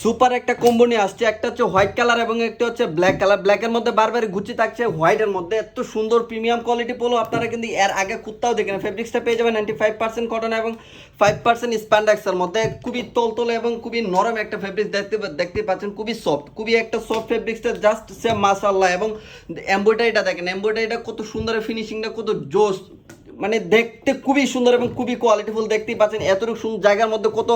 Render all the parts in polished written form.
Super একটা combo নিয়ে আসছে। একটা হচ্ছে হোয়াইট কালার এবং একটা হচ্ছে ব্ল্যাক কালার। ব্ল্যাকের মধ্যে বারবারই গুচি থাকছে, হোয়াইটের মধ্যে এত সুন্দর প্রিমিয়াম কোয়ালিটি পোলো আপনারা কিন্তু এর আগে কোথাও দেখেন। ফেব্রিক্সটা পেয়ে যাবেন 95% কটন এবং 5% স্প্যান্ডেক্সের মধ্যে। খুবই তলতলে এবং খুবই নরম একটা ফেব্রিক্স দেখতে পাচ্ছেন, খুবই সফট, খুবই একটা সফট ফেব্রিক্সটা জাস্ট সে মাশাআল্লাহ। এবং এমব্রয়ডারিটা দেখেন, এমব্রয়ডারিটা কত সুন্দর, ফিনিশিংটা কত জোস, মানে দেখতে খুবই সুন্দর এবং খুবই কোয়ালিটিফুল। দেখতেই পাচ্ছেন এতটুকু জায়গার মধ্যে কত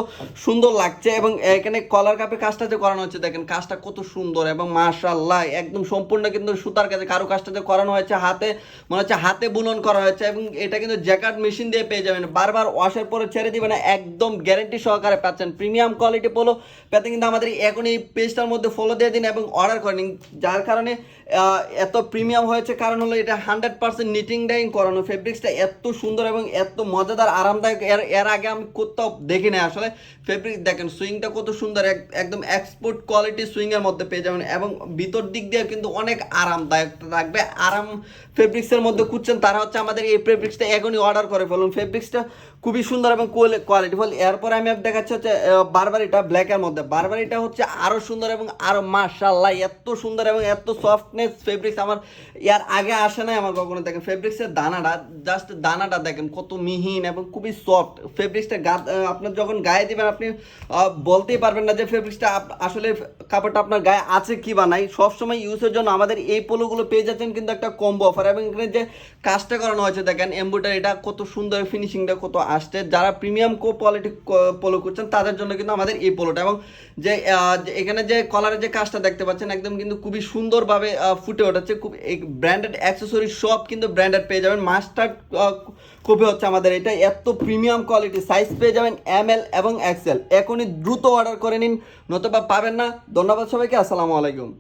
সুন্দর লাগছে। এবং এখানে কলার কাপে কাজটা যে করানো হচ্ছে দেখেন, কাজটা কত সুন্দর এবং মাশাআল্লাহ একদম সম্পূর্ণ কিন্তু সুতার কাজে কারো কাজটা যে করানো হয়েছে, হাতে মনে হচ্ছে হাতে বুনন করা হয়েছে। এবং এটা কিন্তু জ্যাকেট মেশিন দিয়ে পেয়ে যাবেন, বারবার ওয়াশের পরে ছেড়ে দিবে না, একদম গ্যারেন্টি সহকারে পাচ্ছেন। প্রিমিয়াম কোয়ালিটি পোলো পেতে কিন্তু আমাদের এখন এই পেজটার মধ্যে ফলো দিয়ে দিন এবং অর্ডার করে নিন। যার কারণে এত প্রিমিয়াম হয়েছে কারণ হলো এটা 100% নিটিং ডাইং করানো। ফেব্রিক্সটা এত সুন্দর এবং এত মজাদার আরামদায়ক, এর আগে আমি কোথাও দেখি না আসলে। ফেব্রিক দেখেন, সুইংটা কত সুন্দর, একদম এক্সপোর্ট কোয়ালিটি সুইংয়ের মধ্যে পেয়ে যাবেন। এবং ভিতর দিক দিয়ে কিন্তু অনেক আরামদায়ক থাকবে। আরাম ফেব্রিক্সের মধ্যে খুঁজছেন তারা হচ্ছে আমাদের এই ফেব্রিক্সটা এখনই অর্ডার করে ফেলুন। ফেব্রিক্সটা খুবই সুন্দর এবং কোয়ালিটিফুল। এরপর আমি দেখাচ্ছি হচ্ছে বারবারিটা ব্ল্যাকের মধ্যে। বারবারিটা হচ্ছে আরও সুন্দর এবং আরও মাশাআল্লাহ এত সুন্দর এবং এত সফটনেস ফেব্রিক্স আমার এর আগে আসে নাই আমার কখনো। দেখেন ফেব্রিক্সের দানাটা, জাস্ট দানাটা দেখেন কত মিহিন এবং খুবই সফট ফেব্রিক্সটা। আপনার যখন গায়ে দিবেন আপনি বলতেই পারবেন না যে ফেব্রিক্সটা আসলে কাপড়টা আপনার গায়ে আছে কি বা নাই। সবসময় ইউজের জন্য আমাদের এই পোলোগুলো পেয়ে যাচ্ছেন কিন্তু একটা কম্বো অফার। এবং এখানে যে কাজটা করানো হয়েছে দেখেন, এমব্রয়ডারিটা কত সুন্দর, ফিনিশিংটা কত আসছে। যারা প্রিমিয়াম কোয়ালিটি পোলো করছেন তাদের জন্য কিন্তু আমাদের এই পোলোটা। এবং যে এখানে যে কলারের যে কাজটা দেখতে পাচ্ছেন একদম কিন্তু খুবই সুন্দরভাবে ফুটে উঠেছে। খুব ব্র্যান্ডেড অ্যাক্সেসরি সব কিন্তু ব্র্যান্ডেড পেয়ে যাবেন। মাস্টার্ড কপি হচ্ছে আমাদের এটা, এত প্রিমিয়াম কোয়ালিটি। সাইজ পেয়ে যাবেন ML এবং XL। এখনই দ্রুত অর্ডার করে নিন, নতুবা পাবেন না। ধন্যবাদ সবাইকে, আসসালামু আলাইকুম।